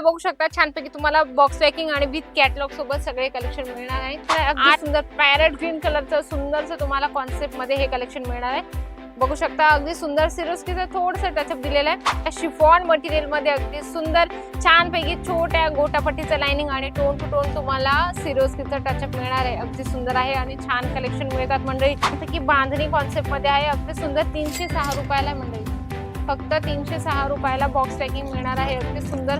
बघू शकता छानपैकी तुम्हाला बॉक्स पॅकिंग आणि विथ कॅटलॉग सोबत सगळे कलेक्शन मिळणार आहे. अगदी सुंदर पॅरेट ग्रीन कलरचं सुंदरचं तुम्हाला कॉन्सेप्ट मध्ये हे कलेक्शन मिळणार आहे. बघू शकता अगदी सुंदर सिरोस्कीचं थोडंसं टचअप दिलेलं आहे. शिफॉन मटेरियल मध्ये अगदी सुंदर छानपैकी छोट्या गोटापट्टीचं लाइनिंग आणि टोन टू टोन तुम्हाला सिरोस्कीचं टचअप मिळणार आहे. अगदी सुंदर आहे आणि छान कलेक्शन मिळतात मंडळी. की बांधणी कॉन्सेप्ट मध्ये आहे. अगदी सुंदर 306 रुपयाला मंडळी, फक्त 306 रुपयाला बॉक्स पॅकिंग मिळणार आहे. अगदी सुंदर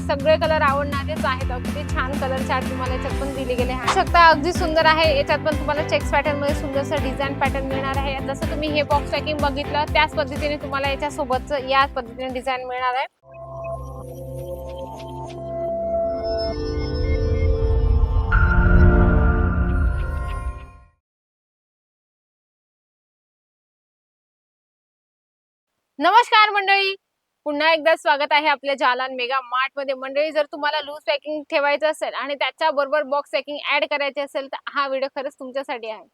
सगळे कलर आवडणारेच आहेत. अगदी छान कलर चार्ट तुम्हाला याच्यात पण दिले गेले आहे. शकता अगदी सुंदर आहे. याच्यात पण तुम्हाला चेक्स पॅटर्न मध्ये सुंदरसं डिझाईन पॅटर्न मिळणार आहे. जसं तुम्ही हे बॉक्स पॅकिंग बघितलं त्याच पद्धतीने तुम्हाला याच्या सोबतच याच पद्धतीने डिझाईन मिळणार आहे. नमस्कार मंडळी, पुन्हा एकदा स्वागत आहे आपल्या जालान मेगा मार्ट मध्ये. मंडळी, जर तुम्हाला लूज पॅकिंग ठेवायचं असेल आणि त्याच्याबरोबर बॉक्स पॅकिंग ऍड करायची असेल तर हा व्हिडिओ खरंच तुमच्यासाठी आहे.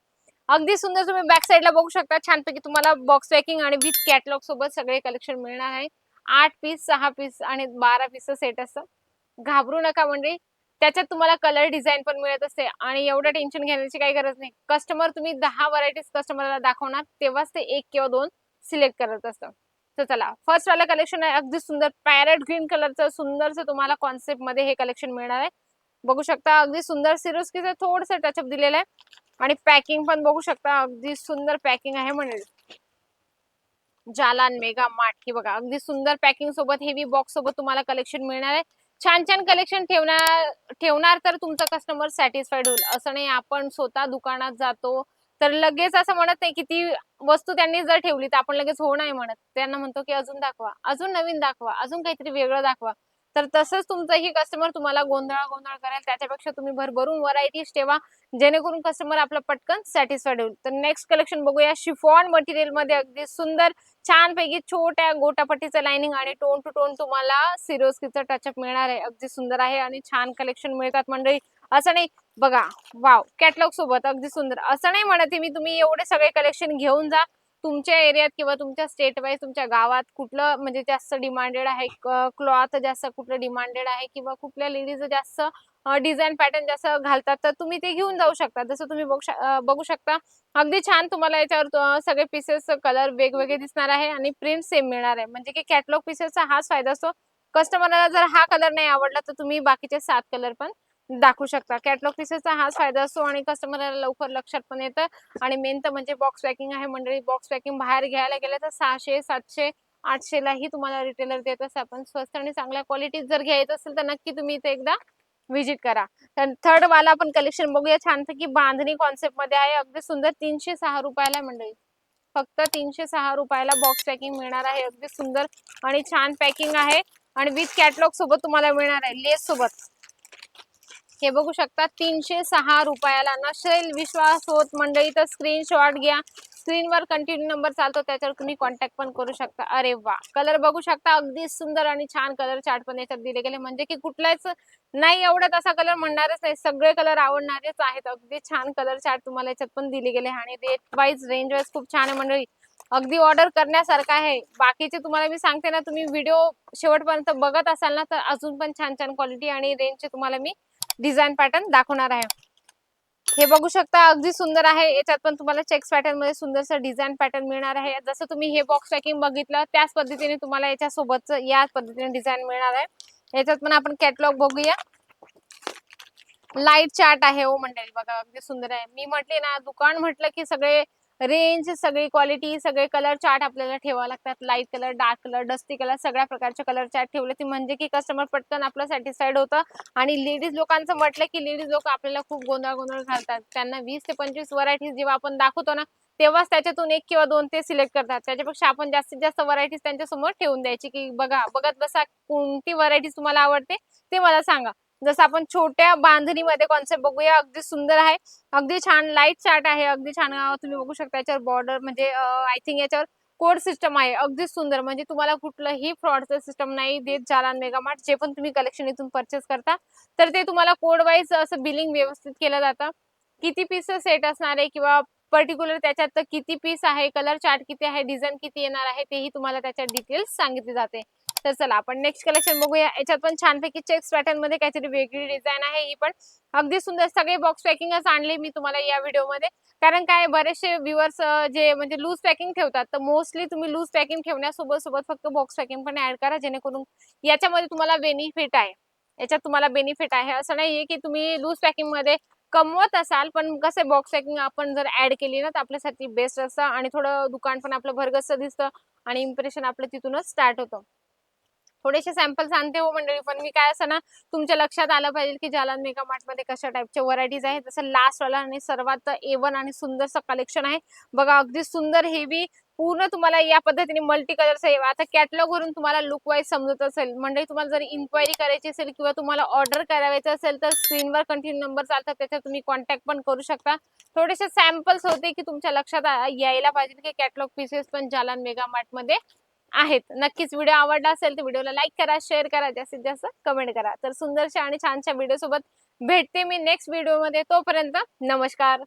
अगदी सुंदर तुम्ही बॅक साईडला बघू शकता छानपैकी तुम्हाला बॉक्स पॅकिंग आणि विथ कॅटलॉग सोबत सगळे कलेक्शन मिळणार आहे. 8 पीस, 6 पीस आणि 12 पीसचं सेट असतं. घाबरू नका मंडळी, त्याच्यात तुम्हाला कलर डिझाईन पण मिळत असते आणि एवढं टेन्शन घेण्याची काही गरज नाही. कस्टमर तुम्ही 10 व्हरायटीज कस्टमरला दाखवणार तेव्हाच ते 1 किंवा 2 सिलेक्ट करत असतं. तर चला, फर्स्ट वाला कलेक्शन आहे. अगदी सुंदर पॅरेट ग्रीन कलरचं सुंदरचं तुम्हाला कॉन्सेप्ट मध्ये हे कलेक्शन मिळणार आहे. बघू शकता अगदी सुंदर सिरोस्कीचं थोडंसं टचअप दिलेलं आहे आणि पॅकिंग पण बघू शकता अगदी सुंदर पॅकिंग आहे म्हणजे जालान मेगा मार्ट. की बघा अगदी सुंदर पॅकिंग सोबत हेवी बॉक्स सोबत तुम्हाला कलेक्शन मिळणार आहे. छान छान कलेक्शन ठेवणार तर तुमचा कस्टमर सॅटिस्फाईड होईल. असं नाही आपण स्वतः दुकानात जातो तर लगेच असं म्हणत नाही की ती वस्तू त्यांनी जर ठेवली तर आपण लगेच हो नाही म्हणत. त्यांना म्हणतो की अजून दाखवा, अजून नवीन दाखवा, अजून काहीतरी वेगळं दाखवा. तर तसंच तुमचंही कस्टमर तुम्हाला गोंधळ करेल. त्याच्यापेक्षा तुम्ही भरभरून व्हरायटीज ठेवा जेणेकरून कस्टमर आपला पटकन सॅटिस्फाईड होईल. तर नेक्स्ट कलेक्शन बघूया. शिफॉन मटेरियल मध्ये अगदी सुंदर छानपैकी छोट्या गोटापट्टीचं लाइनिंग आणि टोन टू टोन तुम्हाला सिरोस्कीचं टचअप मिळणार आहे. अगदी सुंदर आहे आणि छान कलेक्शन मिळतात मंडळी. असं नाही बघा, वाव, कॅटलॉग सोबत अगदी सुंदर. असं नाही म्हणते मी तुम्ही एवढे सगळे कलेक्शन घेऊन जा. तुमच्या एरियात किंवा तुमच्या स्टेट वाईज तुमच्या गावात कुठलं म्हणजे जास्त डिमांडेड आहे, क्लॉथ जास्त कुठलं डिमांडेड आहे किंवा कुठल्या लेडीज जास्त डिझाईन पॅटर्न जास्त घालतात तर तुम्ही ते घेऊन जाऊ शकता. जसं तुम्ही बघू शकता अगदी छान तुम्हाला याच्यावर सगळे पीसेस कलर वेगवेगळे दिसणार आहे आणि प्रिंट सेम मिळणार आहे. म्हणजे की कॅटलॉग पीसेसचा हाच फायदा असतो. कस्टमरला जर हा कलर नाही आवडला तर तुम्ही बाकीचे 7 कलर पण दाखवू शकता. कॅटलॉग पीसेसचा हाच फायदा असतो आणि कस्टमरला लवकर लक्षात पण येतं. आणि मेन तर म्हणजे बॉक्स पॅकिंग आहे मंडळी. बॉक्स पॅकिंग बाहेर घ्यायला गेलं तर 600, 700, 800 लाही तुम्हाला रिटेलर देत असते. आपण स्वस्त आणि चांगल्या क्वालिटीत जर घ्यायचं असेल तर नक्की तुम्ही इथे एकदा व्हिजिट करा. तर थर्ड वाला आपण कलेक्शन बघूया. छानपैकी बांधणी कॉन्सेप्ट मध्ये आहे. अगदी सुंदर 306 रुपयाला मंडळी, फक्त 306 रुपयाला बॉक्स पॅकिंग मिळणार आहे. अगदी सुंदर आणि छान पॅकिंग आहे आणि विथ कॅटलॉग सोबत तुम्हाला मिळणार आहे, लेस सोबत. हे बघू शकता 306 रुपयाला. नसेल विश्वास होत मंडळी तर स्क्रीनशॉट घ्या. स्क्रीनवर कंटिन्यू नंबर चालतो त्याच्यावर तुम्ही कॉन्टॅक्ट पण करू शकता. अरे वा, कलर बघू शकता अगदी सुंदर आणि छान कलर चार्ट पण याच्यात दिले गेले. म्हणजे की कुठलाच नाही एवढत असा कलर म्हणणारच नाही, सगळे कलर आवडणारेच आहेत. अगदी छान कलर चार्ट तुम्हाला याच्यात पण दिले गेले आणि रेट वाईज रेंज वाईज खूप छान आहे मंडळी. अगदी ऑर्डर करण्यासारखं आहे. बाकीचे तुम्हाला मी सांगते ना, तुम्ही व्हिडिओ शेवटपर्यंत बघत असाल ना तर अजून पण छान छान क्वालिटी आणि रेंजचे तुम्हाला मी डिझाईन पॅटर्न दाखवणार आहे. हे बघू शकता अगदी सुंदर आहे. याच्यात पण तुम्हाला चेक्स पॅटर्न मध्ये सुंदरसं डिझाईन पॅटर्न मिळणार आहे. जसं तुम्ही हे बॉक्स पॅकिंग बघितलं त्याच पद्धतीने तुम्हाला याच्या सोबतच याच पद्धतीने डिझाईन मिळणार आहे. याच्यात पण आपण कॅटलॉग बघूया. लाईट चार्ट आहे हो मंडळी, बघा अगदी सुंदर आहे. मी म्हटले ना, दुकान म्हटलं की सगळे रेंज, सगळी क्वालिटी, सगळे कलर चार्ट आपल्याला ठेवावे लागतात. Light colour, dark colour, dusty colour, सगळ्या प्रकारचे कलर चार्ट ठेवले ती म्हणजे की कस्टमर पटकन आपलं सॅटिस्फाईड होतं. आणि लेडीज लोकांचं म्हटलं की लेडीज लोक आपल्याला खूप गोंधळ घालतात. त्यांना 20 ते 25 व्हरायटीज जेव्हा आपण दाखवतो ना तेव्हाच त्याच्यातून 1 किंवा 2 ते सिलेक्ट करतात. त्याच्यापेक्षा आपण जास्तीत जास्त व्हरायटीज त्यांच्या समोर ठेवून द्यायची की बघा, बघत बसा कोणती व्हरायटीज तुम्हाला आवडते ते मला सांगा. जसं आपण छोट्या बांधणीमध्ये कॉन्सेप्ट बघूया. अगदी सुंदर आहे, अगदी छान लाईट चार्ट आहे. अगदी छान तुम्ही बघू शकता याच्यावर बॉर्डर म्हणजे आय थिंक याच्यावर कोड सिस्टम आहे. अगदी सुंदर, म्हणजे तुम्हाला कुठलंही फ्रॉडचं सिस्टम नाही देत जालान मेगा मार्ट. जे पण तुम्ही कलेक्शन इथून परचेस करता तर ते तुम्हाला कोड वाईज असं बिलिंग व्यवस्थित केलं जातं. किती पीस सेट असणार आहे किंवा पर्टिक्युलर त्याच्यात किती पीस आहे, कलर चार्ट किती आहे, डिझाईन किती येणार आहे तेही तुम्हाला त्याच्यात डिटेल्स सांगितले जाते. तर चला आपण नेक्स्ट कलेक्शन बघूया. याच्यात पण छानपैकी चेक्स पॅटर्न मध्ये काहीतरी वेगळी डिझाइन आहे. ही पण अगदी सुंदर. सगळे बॉक्स पॅकिंगच आणले मी तुम्हाला या व्हिडिओमध्ये. कारण काय बरेचसे व्ह्यूअर्स जे म्हणजे लूज पॅकिंग ठेवतात, तर मोस्टली तुम्ही लूज पॅकिंग ठेवण्यासोबत फक्त बॉक्स पॅकिंग पण ऍड करा, जेणेकरून याच्यामध्ये तुम्हाला बेनिफिट आहे. याच्यात तुम्हाला बेनिफिट आहे. असं नाहीये की तुम्ही लूज पॅकिंगमध्ये कमवत असाल, पण कसे बॉक्स पॅकिंग आपण जर ऍड केली ना, तर आपल्यासाठी बेस्ट असतं आणि थोडं दुकान पण आपलं भरगच्च दिसतं आणि इम्प्रेशन आपलं तिथूनच स्टार्ट होतं. थोडेसे सॅम्पल्स आणते हो मंडळी, पण मी काय असं ना, तुमच्या लक्षात आलं पाहिजे की जालान मेगा मार्टमध्ये कशा टाईपच्या व्हरायटीज आहेत. जसं लास्टवाला आणि सर्वात A1 आणि सुंदरसं कलेक्शन आहे. बघा अगदी सुंदर हेवी पूर्ण तुम्हाला या पद्धतीने मल्टी कलर्स आहे. आता कॅटलॉग वरून तुम्हाला लुक वाईज समजत असेल. मंडळी तुम्हाला जर इन्क्वायरी करायची असेल किंवा तुम्हाला ऑर्डर करायचं असेल, तर स्क्रीनवर कंटिन्यू नंबर चालतात, त्याच्यावर तुम्ही कॉन्टॅक्ट पण करू शकता. थोडेसे सॅम्पल्स होते की तुमच्या लक्षात यायला पाहिजे की कॅटलॉग पीसेस पण जालान मेगा मार्टमध्ये आहेत. नक्कीच व्हिडिओ आवडला असेल तर व्हिडिओला लाईक करा, शेअर करा, जास्तीत जास्त कमेंट करा. तर सुंदरशा आणि छानशा व्हिडिओ सोबत भेटते मी नेक्स्ट व्हिडिओमध्ये. तोपर्यंत नमस्कार.